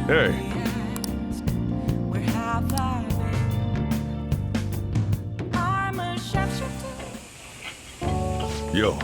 Hey. Yo.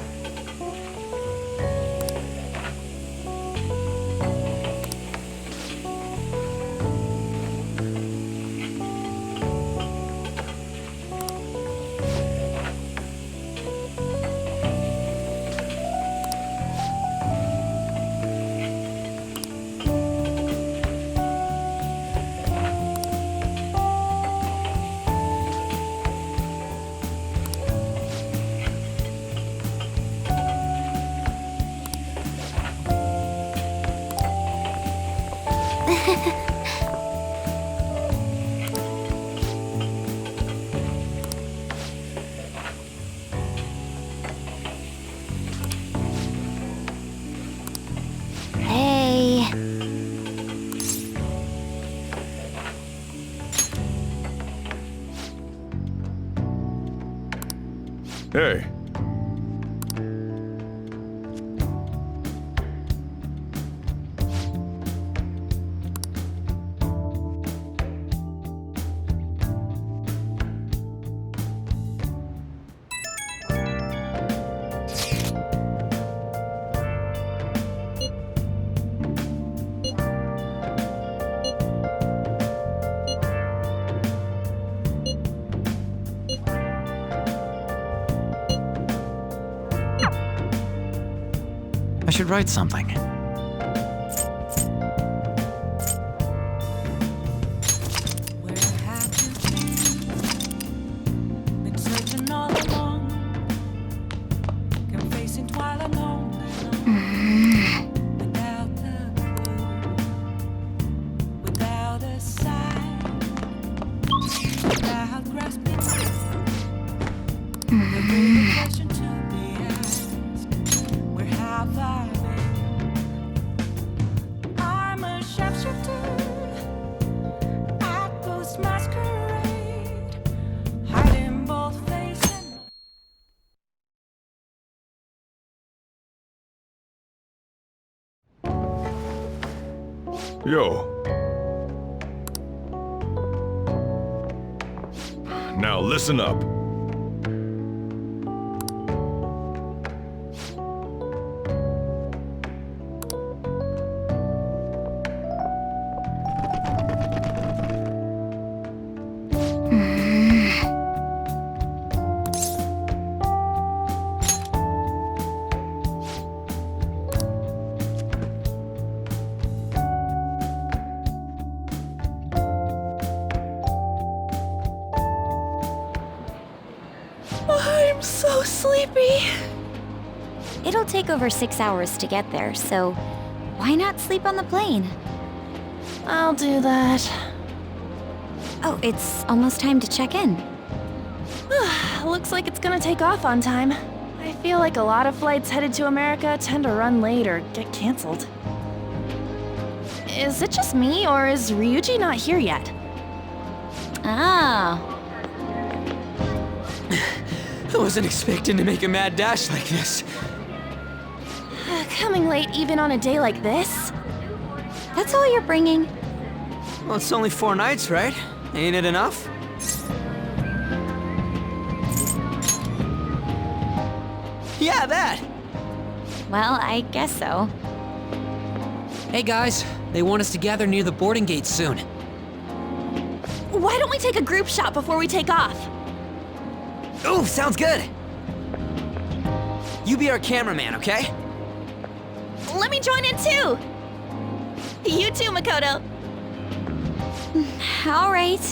Hey. Hey. I should write something. Yo. Now listen up. I'm so sleepy. It'll take over 6 hours to get there, so why not sleep on the plane? I'll do that. Oh, it's almost time to check in. Looks like it's gonna take off on time. I feel like a lot of flights headed to America tend to run late or get canceled. Is it just me, or is Ryuji not here yet? Ah. I wasn't expecting to make a mad dash like this. Coming late even on a day like this? That's all you're bringing? Well, it's only 4 nights, right? Ain't it enough? Yeah, that! Well, I guess so. Hey guys, they want us to gather near the boarding gate soon. Why don't we take a group shot before we take off? Ooh, sounds good! You be our cameraman, okay? Let me join in too! You too, Makoto! All right.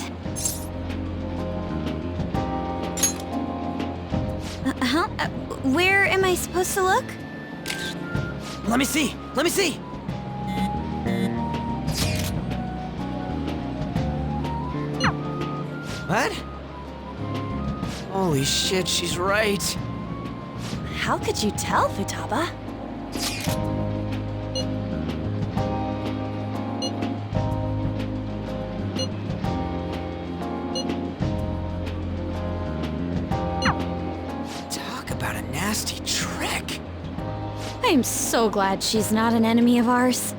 Where am I supposed to look? Let me see! Let me see! What? Holy shit, she's right. How could you tell, Futaba? Talk about a nasty trick. I'm so glad she's not an enemy of ours.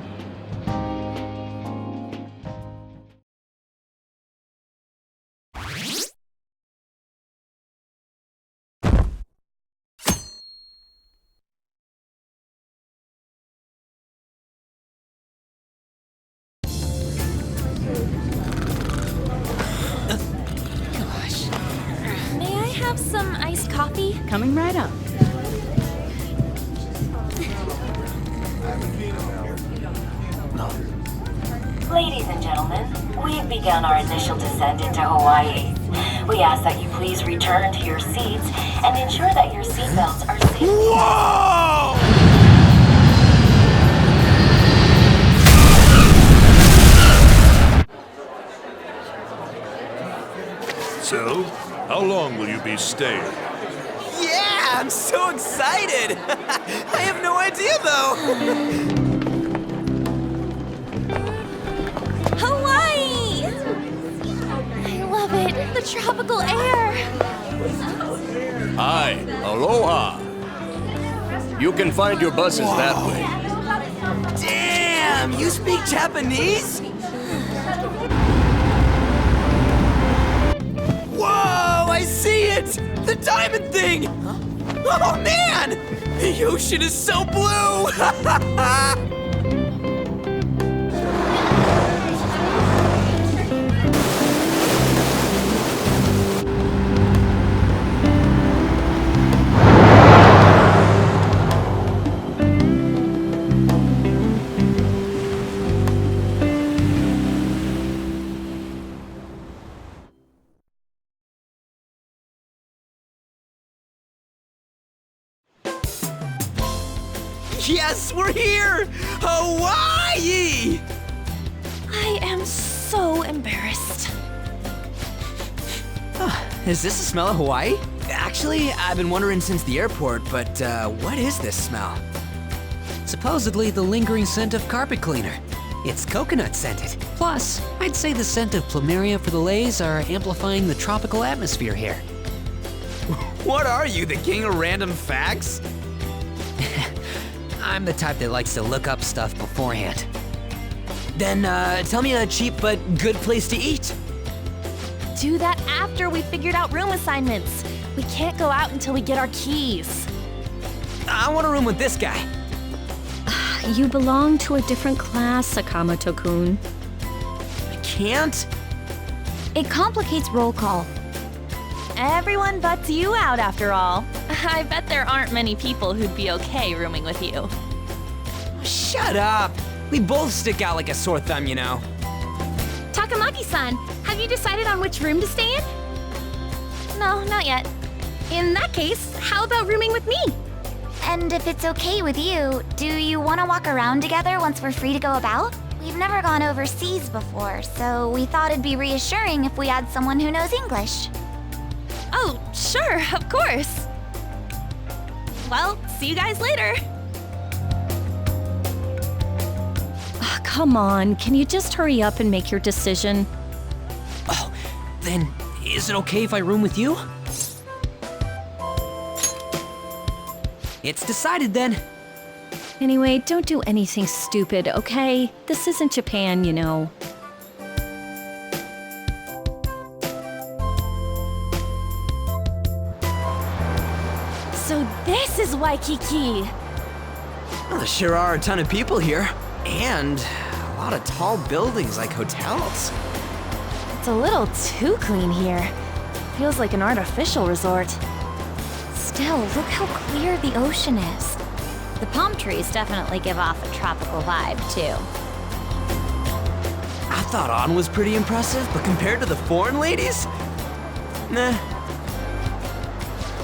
have some iced coffee? Coming right up. Ladies and gentlemen, we've begun our initial descent into Hawaii. We ask that you please return to your seats and ensure that your seatbelts are safely... Whoa! So, how long will you be staying? Yeah, I'm so excited! I have no idea, though! Hawaii! I love it. The tropical air. Hi, aloha. You can find your buses that way. Damn, you speak Japanese? Whoa, I see it! The diamond thing! Oh man! The ocean is so blue! Yes, we're here! Hawaii! I am so embarrassed. Is this the smell of Hawaii? Actually, I've been wondering since the airport, but what is this smell? Supposedly the lingering scent of carpet cleaner. It's coconut scented. Plus, I'd say the scent of plumeria for the lays are amplifying the tropical atmosphere here. What are you, the king of random facts? I'm the type that likes to look up stuff beforehand. Then tell me a cheap but good place to eat. Do that after we figured out room assignments. We can't go out until we get our keys. I want a room with this guy. You belong to a different class, Sakamoto-kun. I can't? It complicates roll call. Everyone butts you out after all. I bet there aren't many people who'd be okay rooming with you. Shut up! We both stick out like a sore thumb, you know. Takamaki-san, have you decided on which room to stay in? No, not yet. In that case, how about rooming with me? And if it's okay with you, do you want to walk around together once we're free to go about? We've never gone overseas before, so we thought it'd be reassuring if we had someone who knows English. Oh, sure, of course. Well, see you guys later. Come on, can you just hurry up and make your decision? Oh, then is it okay if I room with you? It's decided then. Anyway, don't do anything stupid, okay? This isn't Japan, you know. So this is Waikiki. Well, there sure are a ton of people here. And a lot of tall buildings like hotels. It's a little too clean here. Feels like an artificial resort. Still, look how clear the ocean is. The palm trees definitely give off a tropical vibe, too. I thought On was pretty impressive, but compared to the foreign ladies? Nah.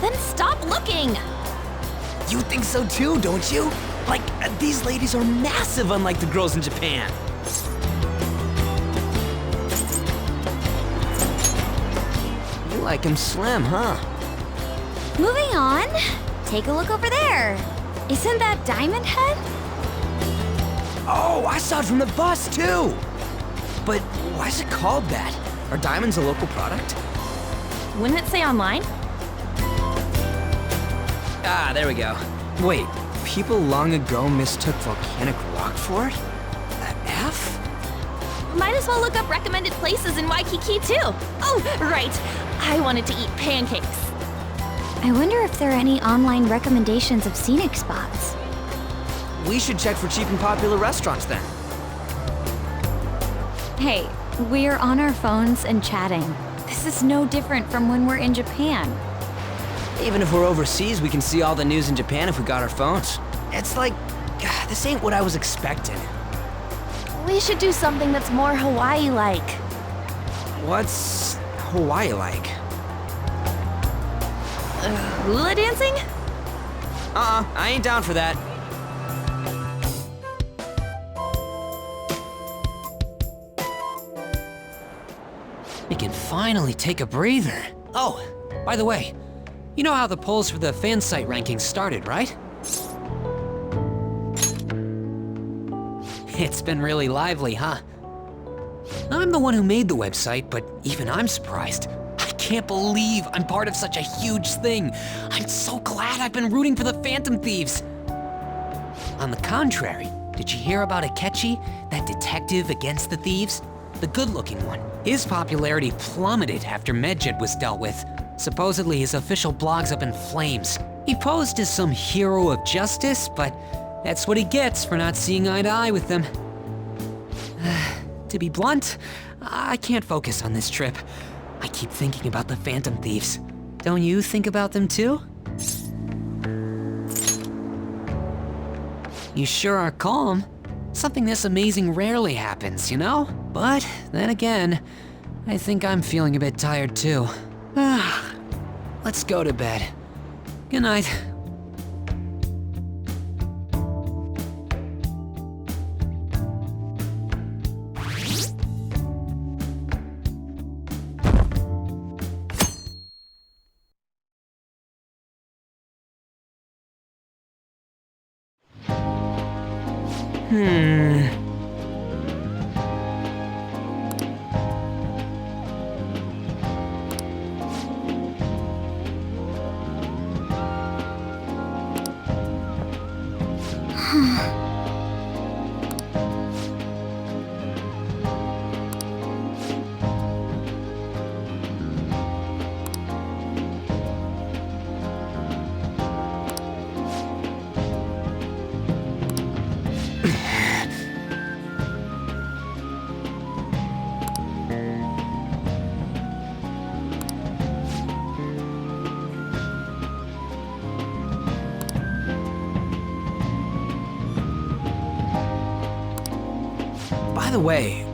Then stop looking! You think so too, don't you? Like, these ladies are massive unlike the girls in Japan. You like them slim, huh? Moving on, take a look over there. Isn't that Diamond Head? Oh, I saw it from the bus too! But why is it called that? Are diamonds a local product? Wouldn't it say online? Ah, there we go. Wait, people long ago mistook volcanic rock for it? That F? Might as well look up recommended places in Waikiki too. Oh, right. I wanted to eat pancakes. I wonder if there are any online recommendations of scenic spots. We should check for cheap and popular restaurants then. Hey, we're on our phones and chatting. This is no different from when we're in Japan. Even if we're overseas, we can see all the news in Japan if we got our phones. It's like, this ain't what I was expecting. We should do something that's more Hawaii-like. What's Hawaii like? Hula dancing? I ain't down for that. We can finally take a breather. Oh, by the way, you know how the polls for the fan site rankings started, right? It's been really lively, huh? I'm the one who made the website, but even I'm surprised. I can't believe I'm part of such a huge thing. I'm so glad I've been rooting for the Phantom Thieves. On the contrary, did you hear about Akechi, that detective against the thieves? The good-looking one. His popularity plummeted after Medjed was dealt with. Supposedly his official blog's up in flames. He posed as some hero of justice, but that's what he gets for not seeing eye to eye with them. To be blunt, I can't focus on this trip. I keep thinking about the Phantom Thieves. Don't you think about them too? You sure are calm. Something this amazing rarely happens, you know? But then again, I think I'm feeling a bit tired too. Let's go to bed. Good night. By the way,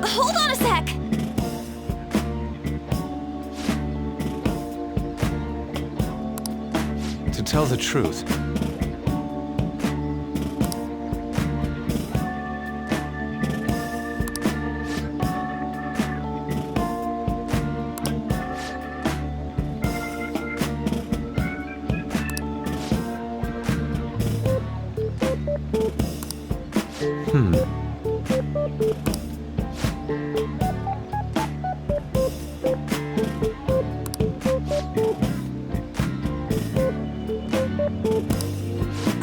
Hold on a sec! To tell the truth,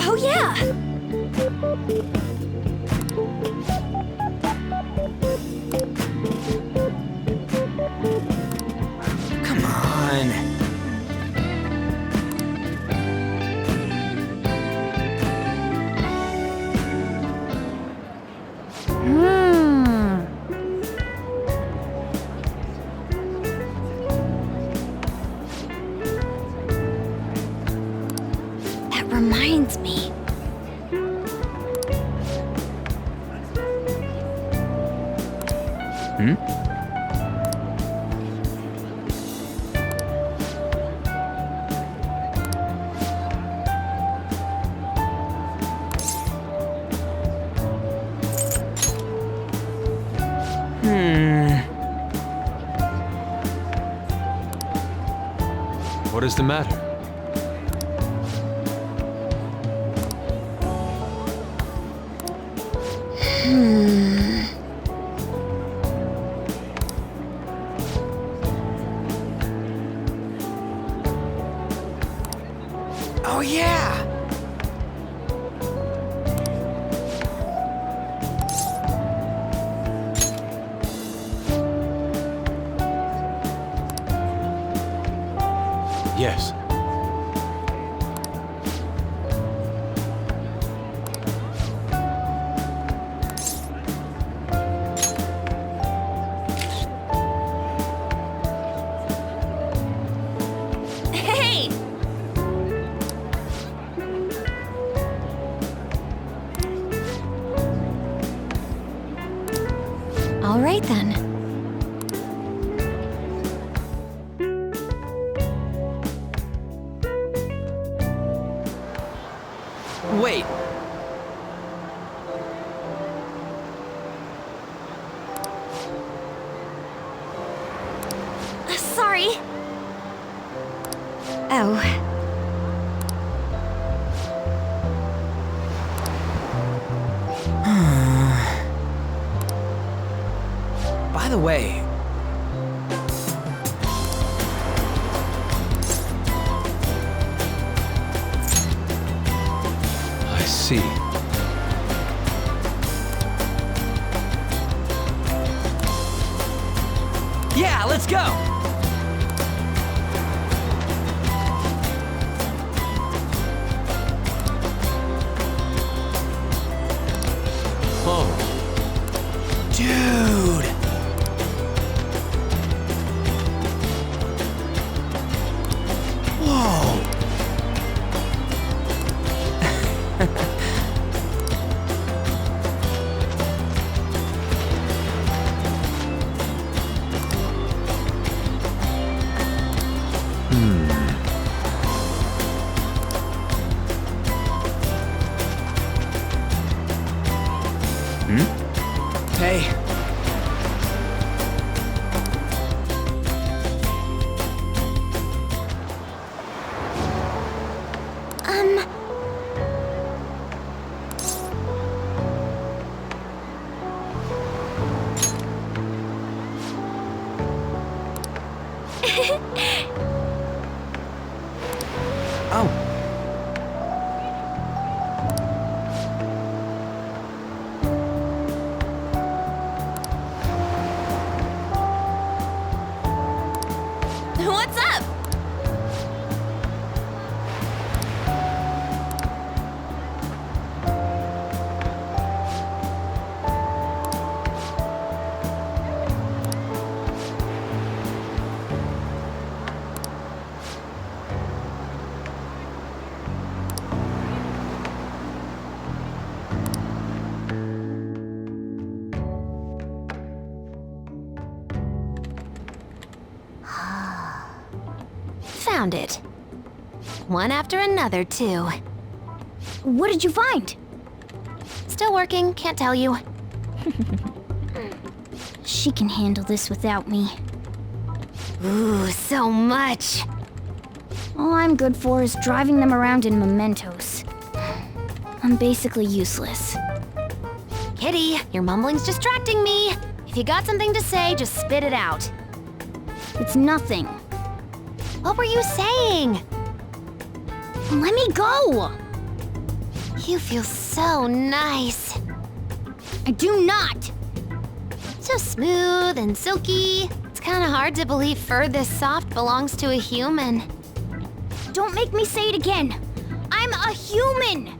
Oh yeah! Come on. That reminds me. What is the matter? Oh yeah! Yes. Hey! All right then. Wait. Sorry. Oh. By the way, I see. yeah, let's go! Oh, Dude! Whoa! Hey. Oh. What's up? Found it. One after another, too. What did you find? Still working, can't tell you. She can handle this without me. Ooh, so much. All I'm good for is driving them around in mementos. I'm basically useless. Kitty, your mumbling's distracting me. If you got something to say, just spit it out. It's nothing. What were you saying? Let me go! You feel so nice. I do not! So smooth and silky. It's kind of hard to believe fur this soft belongs to a human. Don't make me say it again! I'm a human!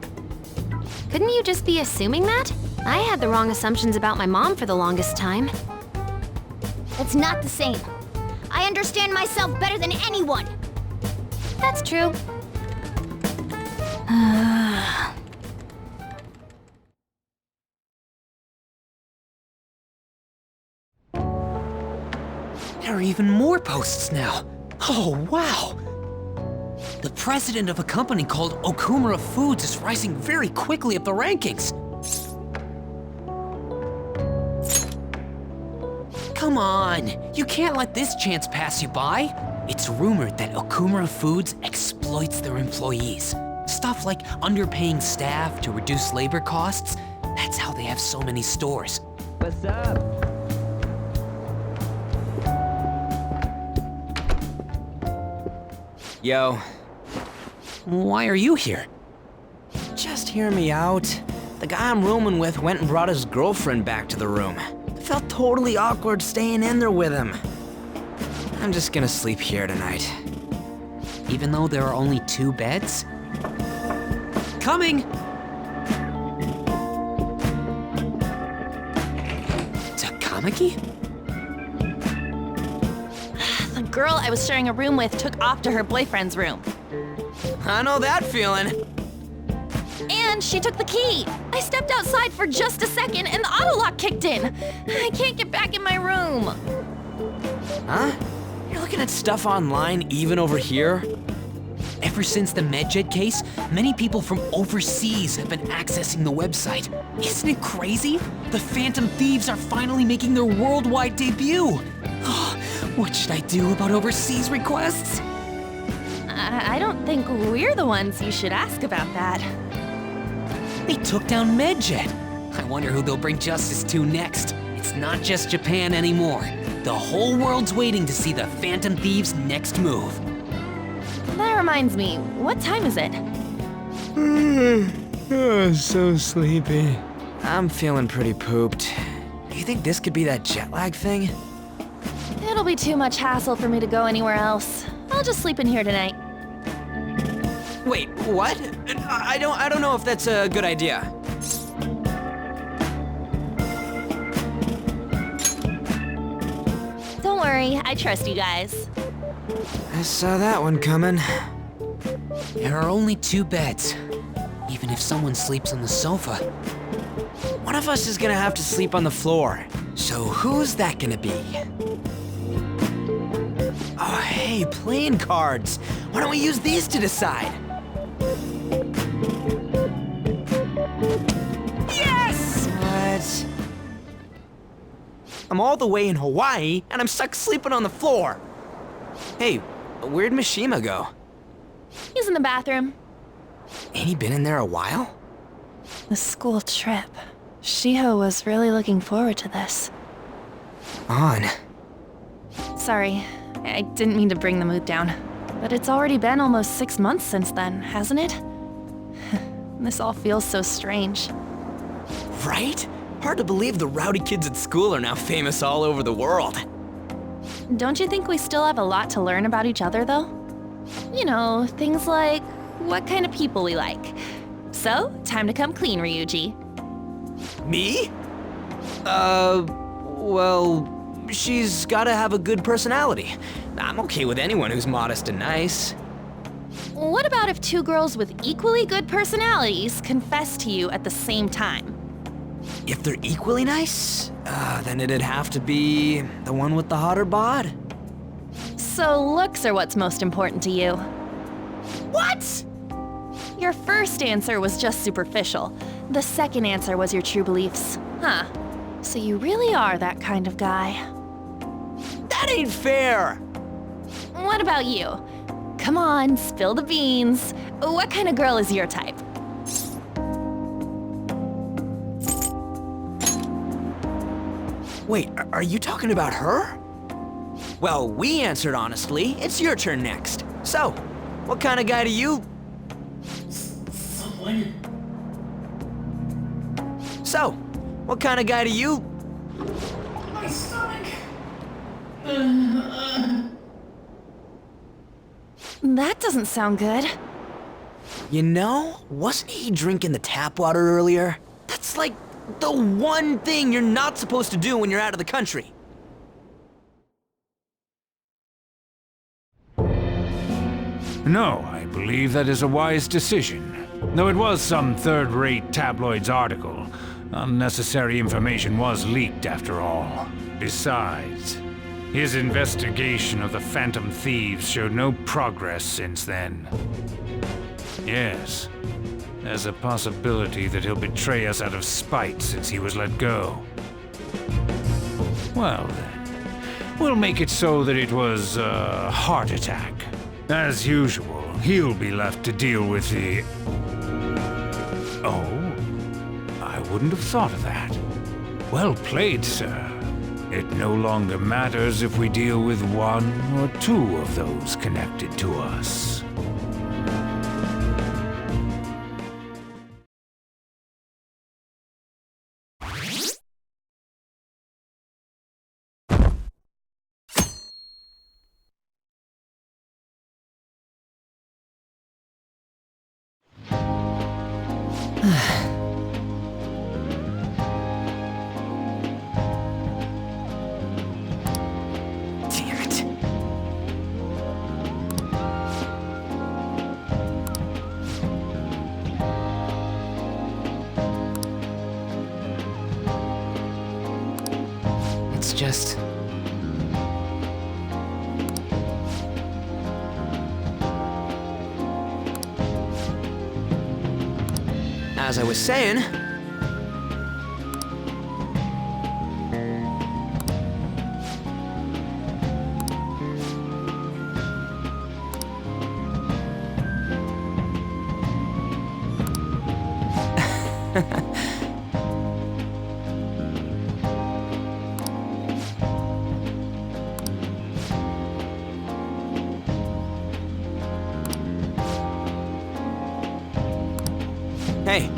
Couldn't you just be assuming that? I had the wrong assumptions about my mom for the longest time. That's not the same. I understand myself better than anyone! That's true. There are even more posts now. Oh, wow. The president of a company called Okumura Foods is rising very quickly up the rankings. Come on, you can't let this chance pass you by. It's rumored that Okumura Foods exploits their employees. Stuff like underpaying staff to reduce labor costs. That's how they have so many stores. What's up? Yo, Why are you here? just hear me out. The guy I'm rooming with went and brought his girlfriend back to the room. It felt totally awkward staying in there with him. I'm just gonna sleep here tonight. Even though there are only 2 beds? Coming! Takamaki? The girl I was sharing a room with took off to her boyfriend's room. I know that feeling. And she took the key. I stepped outside for just a second and the auto lock kicked in. I can't get back in my room. Huh? You're looking at stuff online even over here? Ever since the MedJet case, many people from overseas have been accessing the website. Isn't it crazy? The Phantom Thieves are finally making their worldwide debut. What should I do about overseas requests? I don't think we're the ones you should ask about that. They took down MedJet. I wonder who they'll bring justice to next. It's not just Japan anymore. The whole world's waiting to see the Phantom Thieves' next move. That reminds me, what time is it? So sleepy. I'm feeling pretty pooped. Do you think this could be that jet lag thing? It'll be too much hassle for me to go anywhere else. I'll just sleep in here tonight. Wait, what? I don't know if that's a good idea. Don't worry, I trust you guys. I saw that one coming. There are only 2 beds. Even if someone sleeps on the sofa. One of us is gonna have to sleep on the floor. So who's that gonna be? Oh, hey, playing cards. Why don't we use these to decide? Yes! What? I'm all the way in Hawaii, and I'm stuck sleeping on the floor. Hey, where'd Mishima go? He's in the bathroom. Ain't he been in there a while? The school trip. Shiho was really looking forward to this. On. Sorry, I didn't mean to bring the mood down. But it's already been almost 6 months since then, hasn't it? This all feels so strange. Right? Hard to believe the rowdy kids at school are now famous all over the world. Don't you think we still have a lot to learn about each other, though? You know, things like what kind of people we like. So, time to come clean, Ryuji. Me? Well, she's gotta have a good personality. I'm okay with anyone who's modest and nice. What about if 2 girls with equally good personalities confess to you at the same time? If they're equally nice, then it'd have to be the one with the hotter bod. So looks are what's most important to you. What? Your first answer was just superficial. The second answer was your true beliefs. Huh. So you really are that kind of guy. That ain't fair! What about you? Come on, spill the beans. What kind of girl is your type? Wait, are you talking about her? Well, we answered honestly. It's your turn next. So, what kind of guy do you... So, what kind of guy do you... My stomach. That doesn't sound good. You know, wasn't he drinking the tap water earlier? That's like the one thing you're not supposed to do when you're out of the country. No, I believe that is a wise decision. Though it was some third-rate tabloid's article, unnecessary information was leaked after all. Besides, his investigation of the Phantom Thieves showed no progress since then. Yes, there's a possibility that he'll betray us out of spite since he was let go. Well then, We'll make it so that it was a heart attack. As usual, he'll be left to deal with the... Oh, I wouldn't have thought of that. Well played, sir. It no longer matters if we deal with one or two of those connected to us. Damn it. It's just... As I was saying... Hey.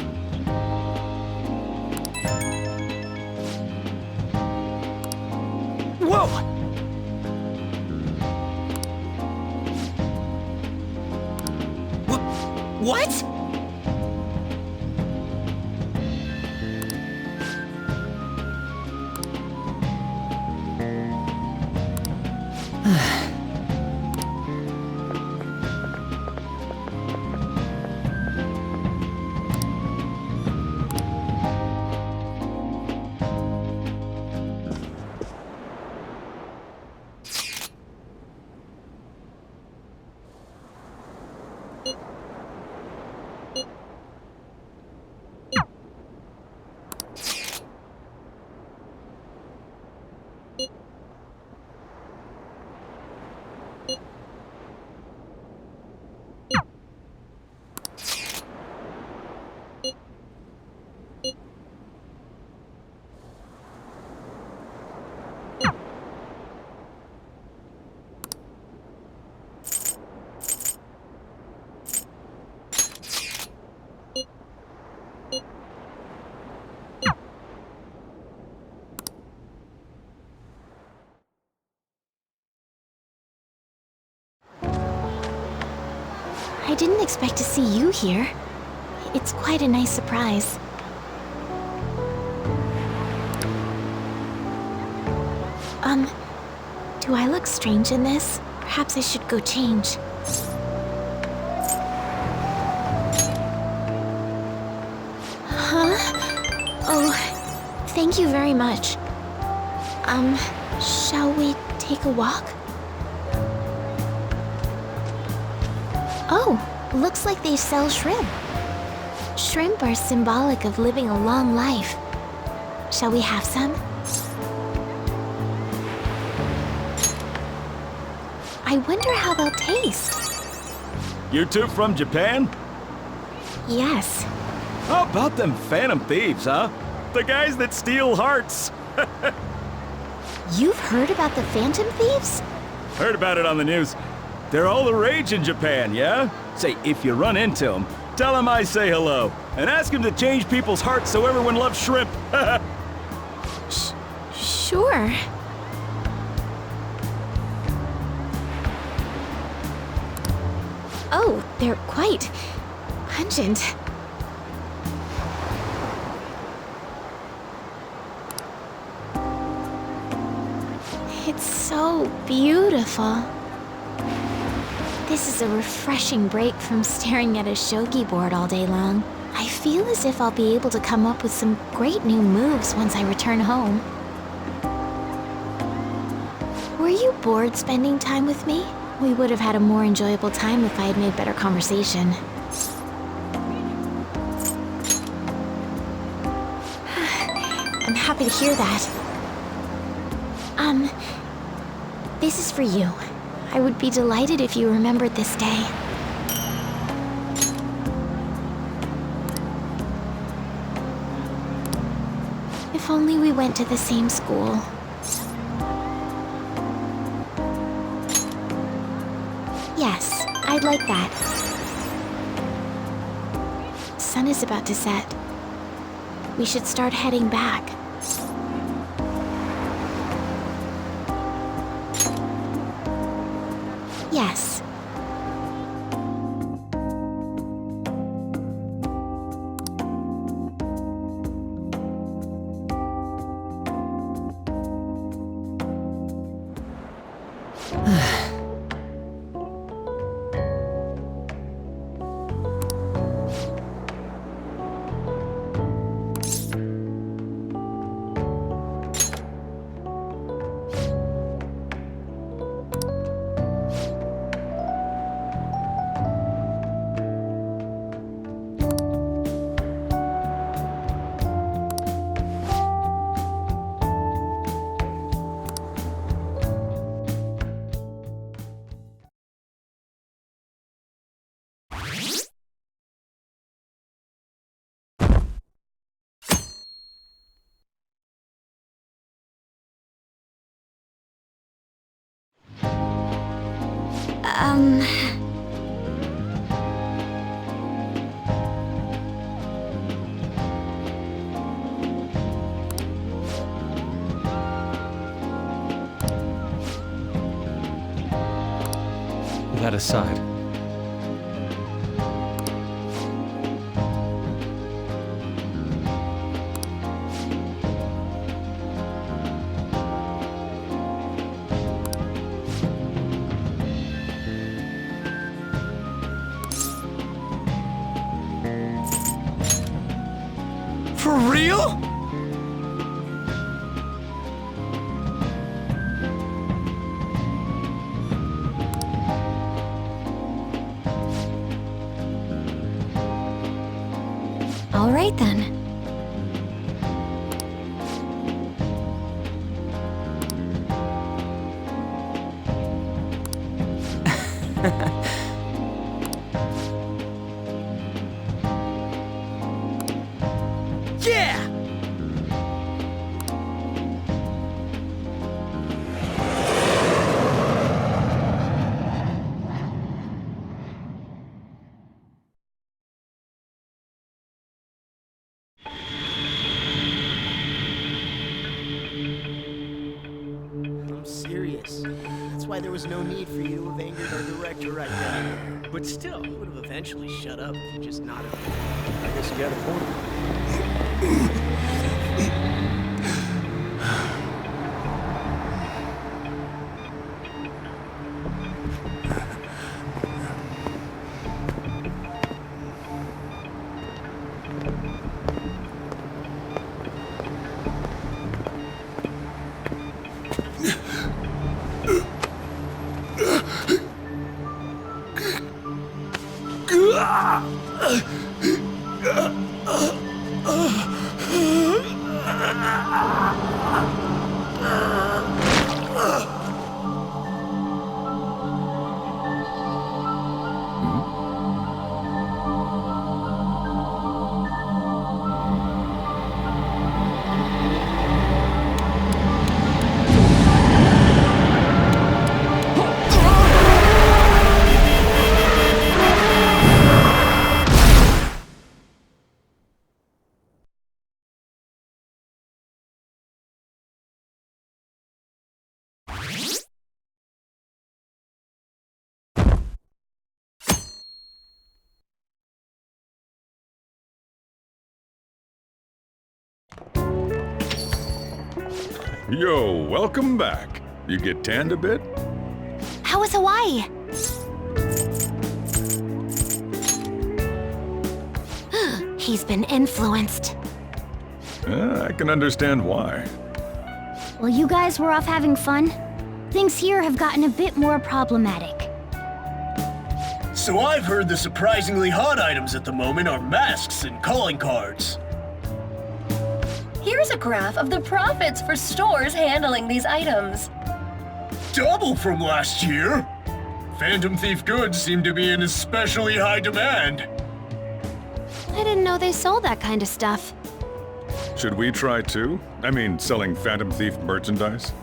Whoa! What? I didn't expect to see you here. It's quite a nice surprise. Do I look strange in this? Perhaps I should go change. Huh? Oh, thank you very much. Shall we take a walk? Oh, looks like they sell shrimp. Shrimp are symbolic of living a long life. Shall we have some? I wonder how they'll taste. You two from Japan? Yes. How about them phantom thieves, huh? The guys that steal hearts. You've heard about the Phantom Thieves? Heard about it on the news. They're all the rage in Japan, yeah? Say, if you run into them, tell them I say hello. And ask them to change people's hearts so everyone loves shrimp. Sure. Oh, they're quite pungent. It's so beautiful. This is a refreshing break from staring at a shogi board all day long. I feel as if I'll be able to come up with some great new moves once I return home. Were you bored spending time with me? We would have had a more enjoyable time if I had made better conversation. I'm happy to hear that. This is for you. I would be delighted if you remembered this day. If only we went to the same school. Yes, I'd like that. Sun is about to set. We should start heading back. Yes. That aside, For real? All right then. Yeah! I'm serious. That's why there was no need for you to have angered our director right then. But still, he would have eventually shut up if you just nodded. I guess you got a point. Yo, welcome back. You get tanned a bit? How was Hawaii? He's been influenced. I can understand why. While you guys were off having fun, things here have gotten a bit more problematic. So I've heard the surprisingly hot items at the moment are masks and calling cards. Here's a graph of the profits for stores handling these items. double from last year! Phantom Thief goods seem to be in especially high demand. I didn't know they sold that kind of stuff. Should we try too? I mean, selling Phantom Thief merchandise?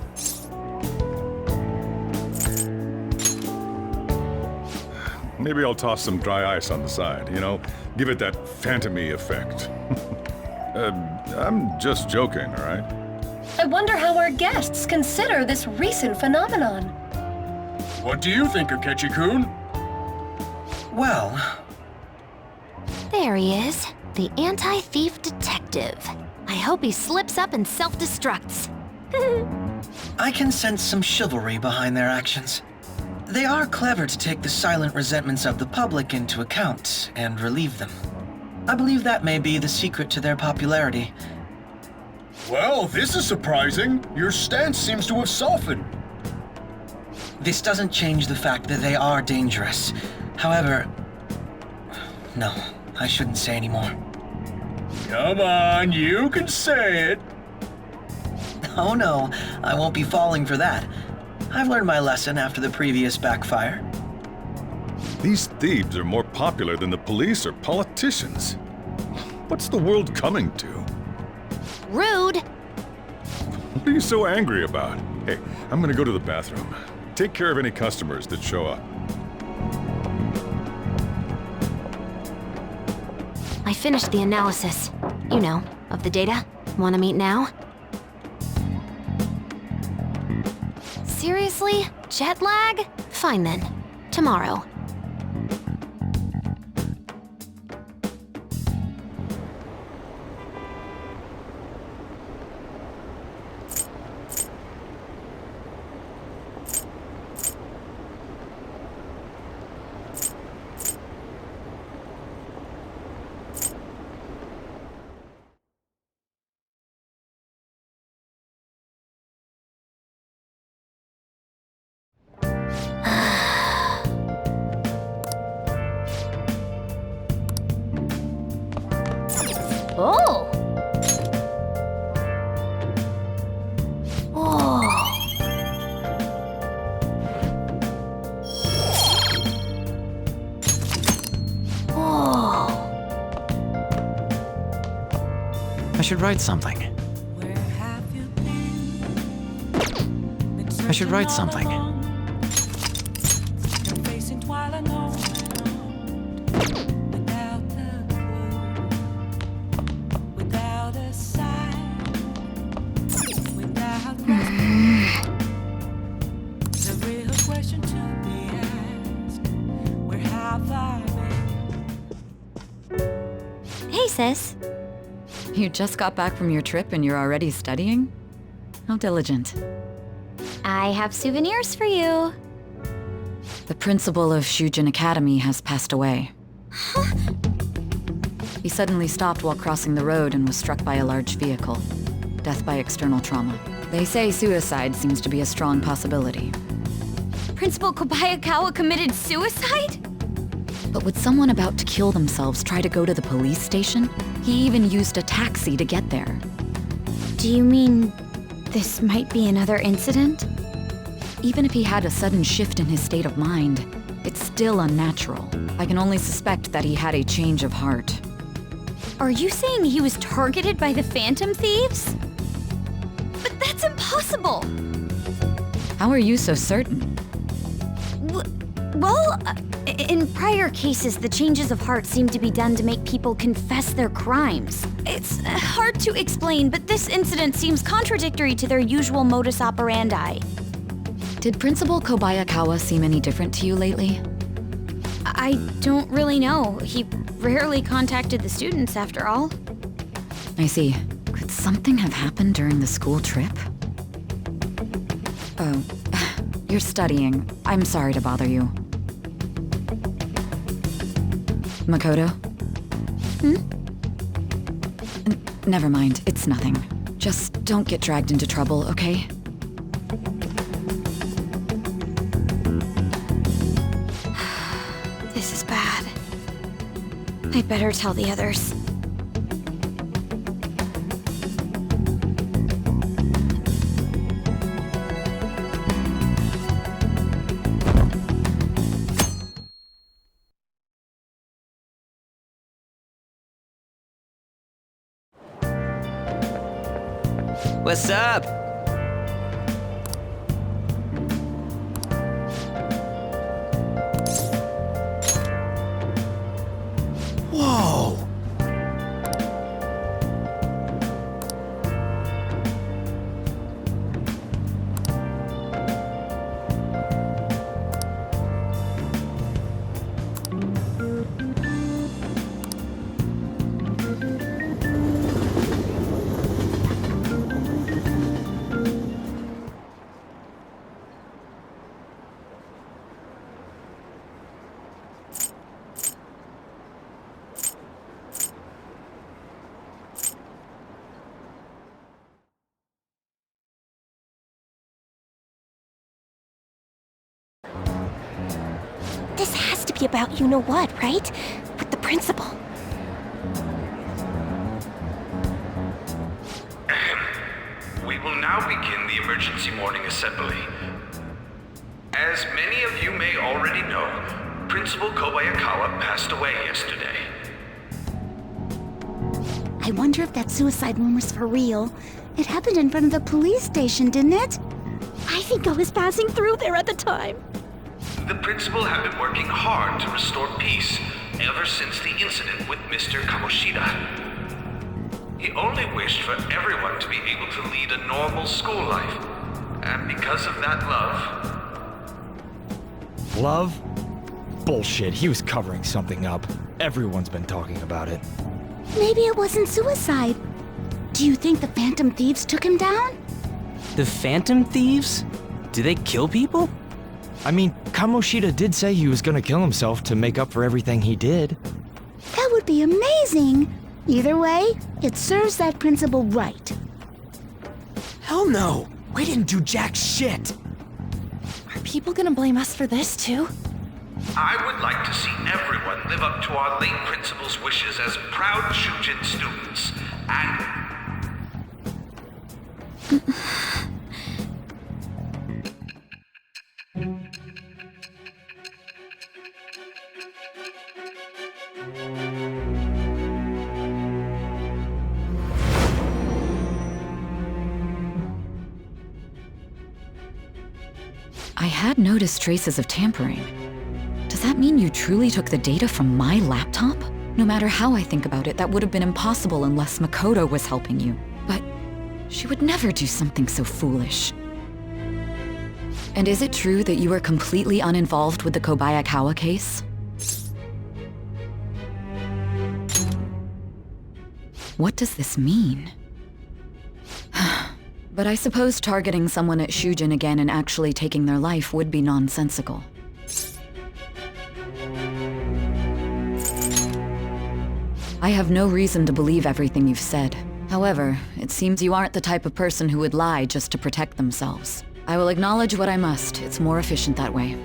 Maybe I'll toss some dry ice on the side, you know? Give it that phantom-y effect. I'm just joking, all right? I wonder how our guests consider this recent phenomenon. What do you think, Akechi-kun? Well... There he is, the anti-thief detective. I hope he slips up and self-destructs. I can sense some chivalry behind their actions. They are clever to take the silent resentments of the public into account and relieve them. I believe that may be the secret to their popularity. Well, this is surprising. Your stance seems to have softened. This doesn't change the fact that they are dangerous. However... No, I shouldn't say any more. Come on, you can say it. Oh no, I won't be falling for that. I've learned my lesson after the previous backfire. These thieves are more popular than the police or politicians. What's the world coming to? Rude! What are you so angry about? Hey, I'm gonna go to the bathroom. Take care of any customers that show up. I finished the analysis. You know, of the data. Wanna meet now? Seriously? Jet lag? Fine then. Tomorrow. Oh! Oh! Oh! I should write something. I should write something. Hey, sis. You just got back from your trip and you're already studying? How diligent. I have souvenirs for you. The principal of Shujin Academy has passed away. He suddenly stopped while crossing the road and was struck by a large vehicle. Death by external trauma. They say suicide seems to be a strong possibility. Principal Kobayakawa committed suicide? But would someone about to kill themselves try to go to the police station? He even used a taxi to get there. Do you mean this might be another incident? Even if he had a sudden shift in his state of mind, it's still unnatural. I can only suspect that he had a change of heart. Are you saying he was targeted by the Phantom Thieves? But that's impossible! How are you so certain? Well, in prior cases, the changes of heart seem to be done to make people confess their crimes. It's hard to explain, but this incident seems contradictory to their usual modus operandi. Did Principal Kobayakawa seem any different to you lately? I don't really know. He rarely contacted the students, after all. I see. Could something have happened during the school trip? Oh, you're studying. I'm sorry to bother you. Makoto? Never mind, it's nothing. Just don't get dragged into trouble, okay? This is bad. I better tell the others. What's up? Whoa! This has to be about you-know-what, right? With the principal. We will now begin the emergency morning assembly. As many of you may already know, Principal Kobayakawa passed away yesterday. I wonder if that suicide rumor's for real. It happened in front of the police station, didn't it? I think I was passing through there at the time. The principal had been working hard to restore peace ever since the incident with Mr. Kamoshida. He only wished for everyone to be able to lead a normal school life, and because of that Love? Bullshit, he was covering something up. Everyone's been talking about it. Maybe it wasn't suicide. Do you think the Phantom Thieves took him down? The Phantom Thieves? Do they kill people? I mean, Kamoshida did say he was gonna kill himself to make up for everything he did. That would be amazing. Either way, it serves that principal right. Hell no! We didn't do jack shit! Are people gonna blame us for this too? I would like to see everyone live up to our late principal's wishes as proud Shujin students, and... I had noticed traces of tampering. Does that mean you truly took the data from my laptop? No matter how I think about it, that would have been impossible unless Makoto was helping you. But she would never do something so foolish. And is it true that you were completely uninvolved with the Kobayakawa case? What does this mean? But I suppose targeting someone at Shujin again and actually taking their life would be nonsensical. I have no reason to believe everything you've said. However, it seems you aren't the type of person who would lie just to protect themselves. I will acknowledge what I must. It's more efficient that way.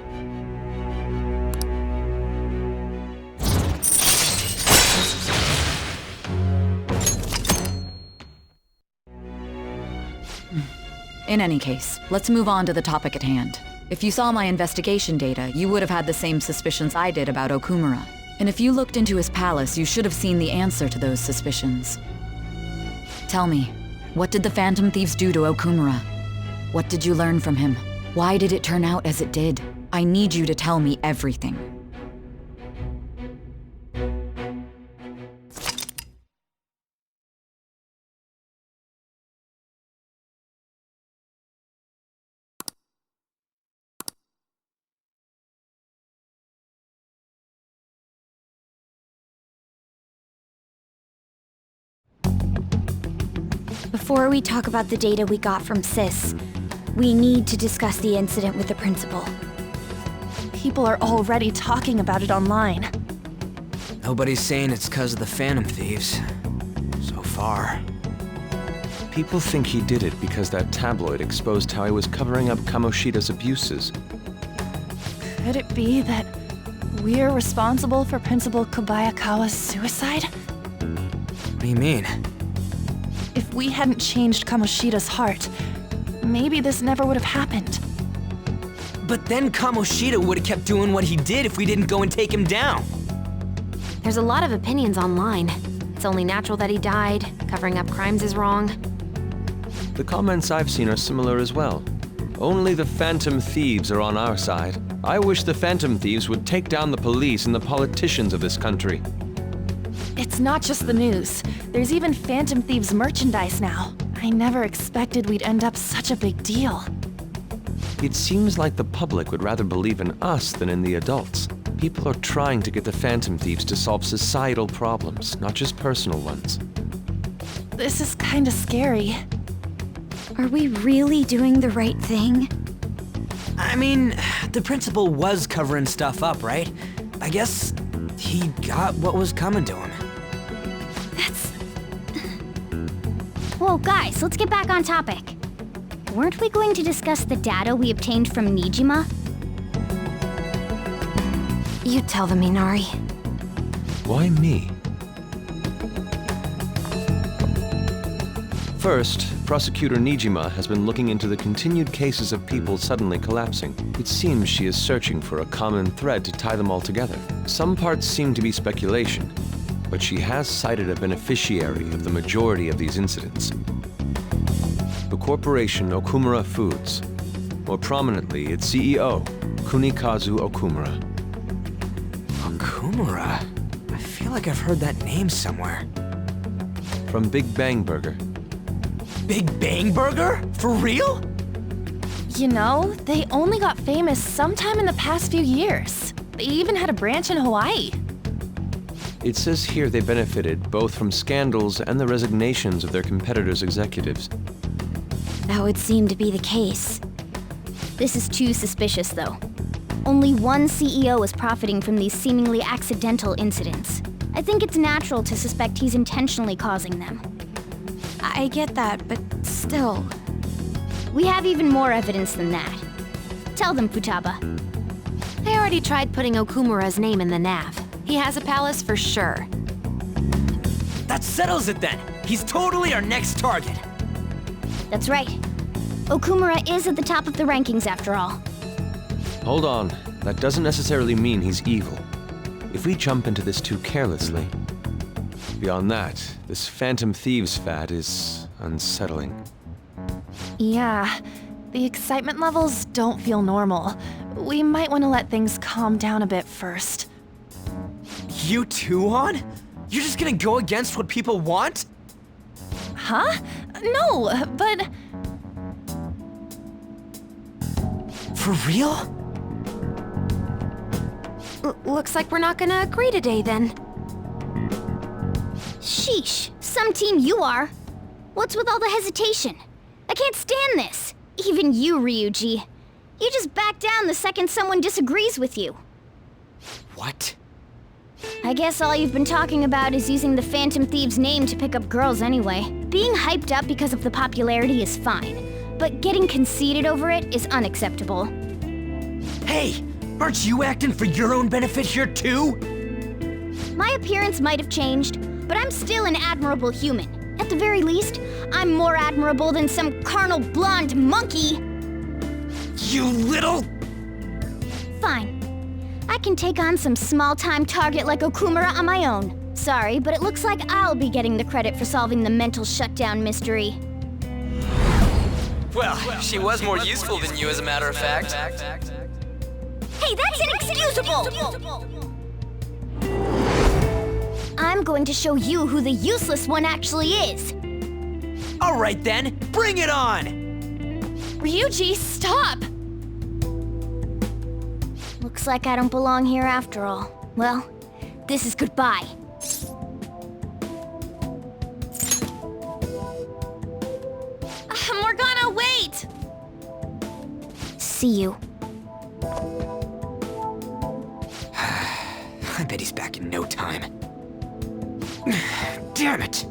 In any case, let's move on to the topic at hand. If you saw my investigation data, you would have had the same suspicions I did about Okumura. And if you looked into his palace, you should have seen the answer to those suspicions. Tell me, what did the Phantom Thieves do to Okumura? What did you learn from him? Why did it turn out as it did? I need you to tell me everything. Before we talk about the data we got from Sis, we need to discuss the incident with the principal. People are already talking about it online. Nobody's saying it's because of the Phantom Thieves. So far. People think he did it because that tabloid exposed how he was covering up Kamoshida's abuses. Could it be that we're responsible for Principal Kobayakawa's suicide? What do you mean? If we hadn't changed Kamoshida's heart, maybe this never would have happened. But then Kamoshida would have kept doing what he did if we didn't go and take him down. There's a lot of opinions online. It's only natural that he died. Covering up crimes is wrong. The comments I've seen are similar as well. Only the Phantom Thieves are on our side. I wish the Phantom Thieves would take down the police and the politicians of this country. It's not just the news. There's even Phantom Thieves merchandise now. I never expected we'd end up such a big deal. It seems like the public would rather believe in us than in the adults. People are trying to get the Phantom Thieves to solve societal problems, not just personal ones. This is kinda scary. Are we really doing the right thing? I mean, the principal was covering stuff up, right? I guess he got what was coming to him. Whoa, guys, let's get back on topic. Weren't we going to discuss the data we obtained from Nijima? You tell them, Inari. Why me? First, Prosecutor Nijima has been looking into the continued cases of people suddenly collapsing. It seems she is searching for a common thread to tie them all together. Some parts seem to be speculation, but she has cited a beneficiary of the majority of these incidents. The corporation Okumura Foods. More prominently, its CEO, Kunikazu Okumura. Okumura? I feel like I've heard that name somewhere. From Big Bang Burger. Big Bang Burger? For real? You know, they only got famous sometime in the past few years. They even had a branch in Hawaii. It says here they benefited both from scandals and the resignations of their competitors' executives. That would seem to be the case. This is too suspicious, though. Only one CEO is profiting from these seemingly accidental incidents. I think it's natural to suspect he's intentionally causing them. I get that, but still. We have even more evidence than that. Tell them, Futaba. I already tried putting Okumura's name in the nav. He has a palace for sure. That settles it then! He's totally our next target! That's right. Okumura is at the top of the rankings after all. Hold on. That doesn't necessarily mean he's evil. If we jump into this too carelessly. Beyond that, this Phantom Thieves fad is unsettling. Yeah, the excitement levels don't feel normal. We might want to let things calm down a bit first. You too, On? You're just gonna go against what people want? Huh? No, but... For real? Looks like we're not gonna agree today, then. Sheesh, some team you are. What's with all the hesitation? I can't stand this. Even you, Ryuji. You just back down the second someone disagrees with you. What? I guess all you've been talking about is using the Phantom Thieves' name to pick up girls anyway. Being hyped up because of the popularity is fine, but getting conceited over it is unacceptable. Hey, aren't you acting for your own benefit here too? My appearance might have changed, but I'm still an admirable human. At the very least, I'm more admirable than some carnal blonde monkey. You little... Fine. I can take on some small-time target like Okumura on my own. Sorry, but it looks like I'll be getting the credit for solving the mental shutdown mystery. Well, she was more useful than you, as a matter of fact. Hey, that's inexcusable! I'm going to show you who the useless one actually is. All right then, bring it on! Ryuji, stop! Looks like I don't belong here after all. Well, this is goodbye. Morgana, wait! See you. I bet he's back in no time. Damn it!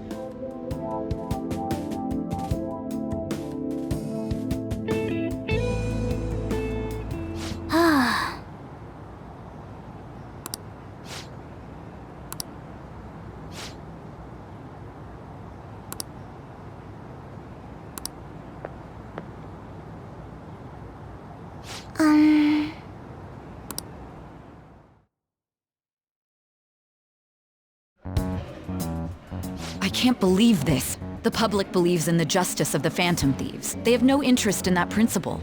I can't believe this. The public believes in the justice of the Phantom Thieves. They have no interest in that principle.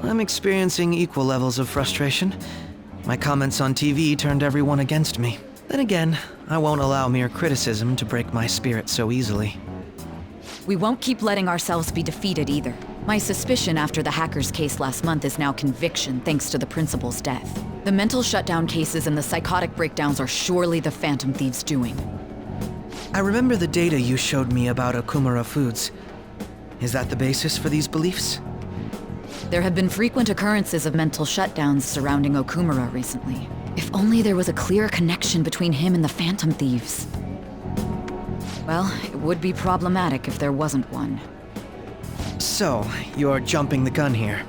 I'm experiencing equal levels of frustration. My comments on TV turned everyone against me. Then again, I won't allow mere criticism to break my spirit so easily. We won't keep letting ourselves be defeated either. My suspicion after the hacker's case last month is now conviction thanks to the principal's death. The mental shutdown cases and the psychotic breakdowns are surely the Phantom Thieves' doing. I remember the data you showed me about Okumura foods. Is that the basis for these beliefs? There have been frequent occurrences of mental shutdowns surrounding Okumura recently. If only there was a clear connection between him and the Phantom Thieves. Well, it would be problematic if there wasn't one. So, you're jumping the gun here.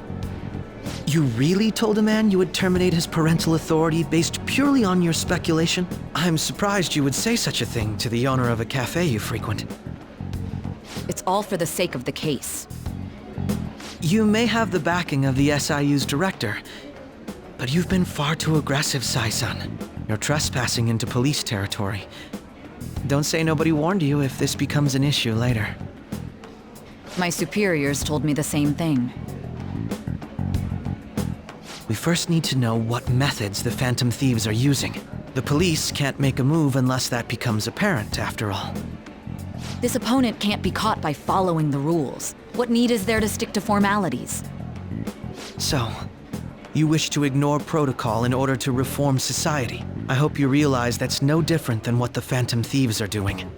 You really told a man you would terminate his parental authority based purely on your speculation? I'm surprised you would say such a thing to the owner of a cafe you frequent. It's all for the sake of the case. You may have the backing of the SIU's director, but you've been far too aggressive, Sai-san. You're trespassing into police territory. Don't say nobody warned you if this becomes an issue later. My superiors told me the same thing. We first need to know what methods the Phantom Thieves are using. The police can't make a move unless that becomes apparent, after all. This opponent can't be caught by following the rules. What need is there to stick to formalities? So, you wish to ignore protocol in order to reform society. I hope you realize that's no different than what the Phantom Thieves are doing.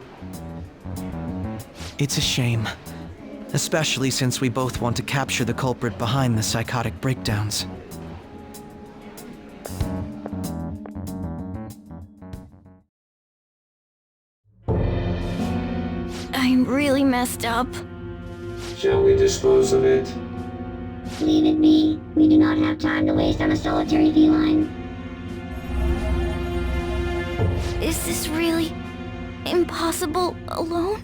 It's a shame, especially since we both want to capture the culprit behind the psychotic breakdowns. I'm really messed up. Shall we dispose of it? Leave it be. We do not have time to waste on a solitary feline. Is this really impossible alone?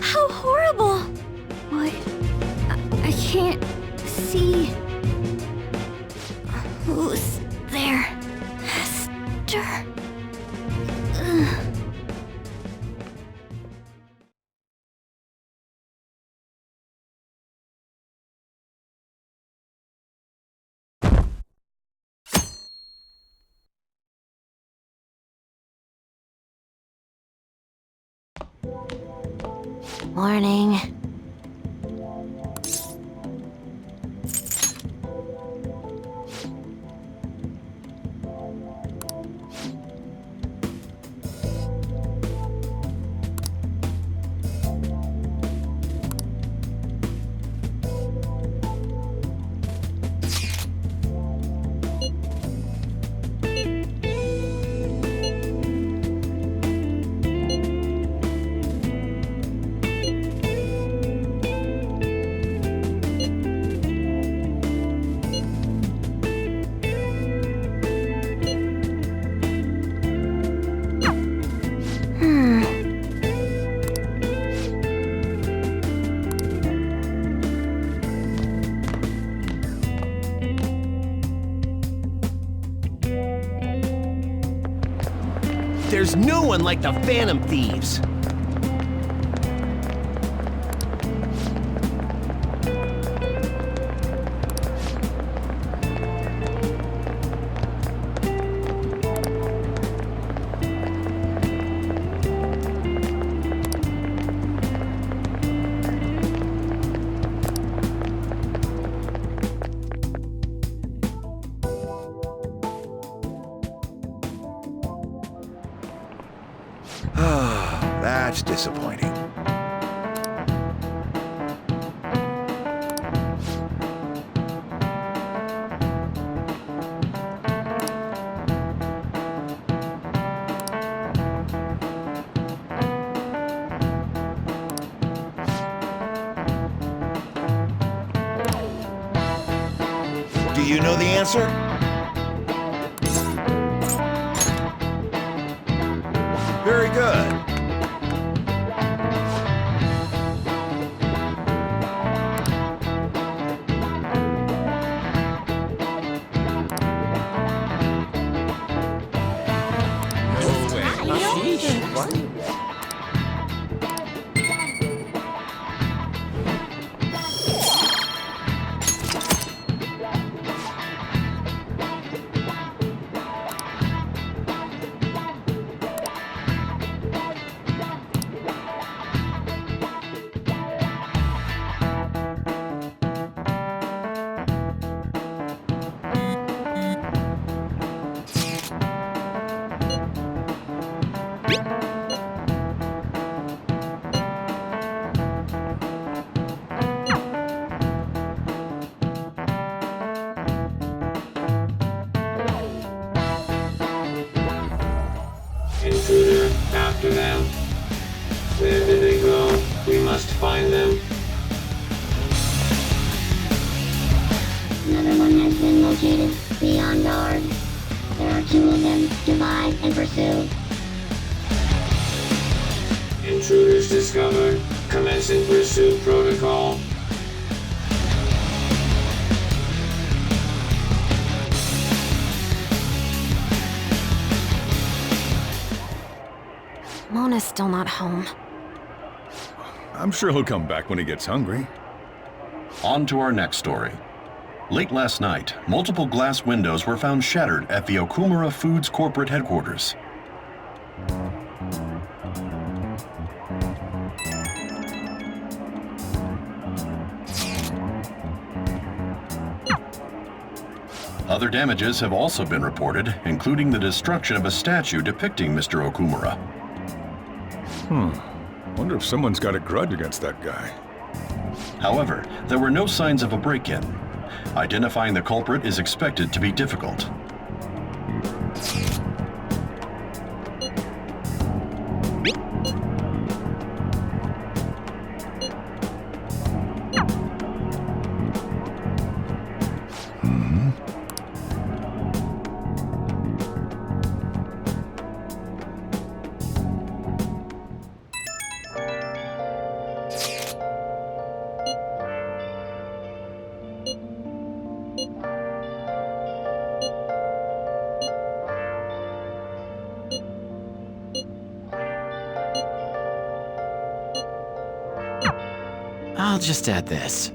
How horrible! What? I can't see. Who's there? Hester. Ugh. Morning. There's no one like the Phantom Thieves. That's disappointing. Do you know the answer? Very good. after them. Where did they go? We must find them. Another one has been located. Be on guard. There are 2 of them. Divide and pursue. Intruders discovered. Commencing pursuit protocol. Mona's still not home. I'm sure he'll come back when he gets hungry. On to our next story. Late last night, multiple glass windows were found shattered at the Okumura Foods corporate headquarters. Other damages have also been reported, including the destruction of a statue depicting Mr. Okumura. Wonder if someone's got a grudge against that guy. However, there were no signs of a break-in. Identifying the culprit is expected to be difficult. I'll just add this.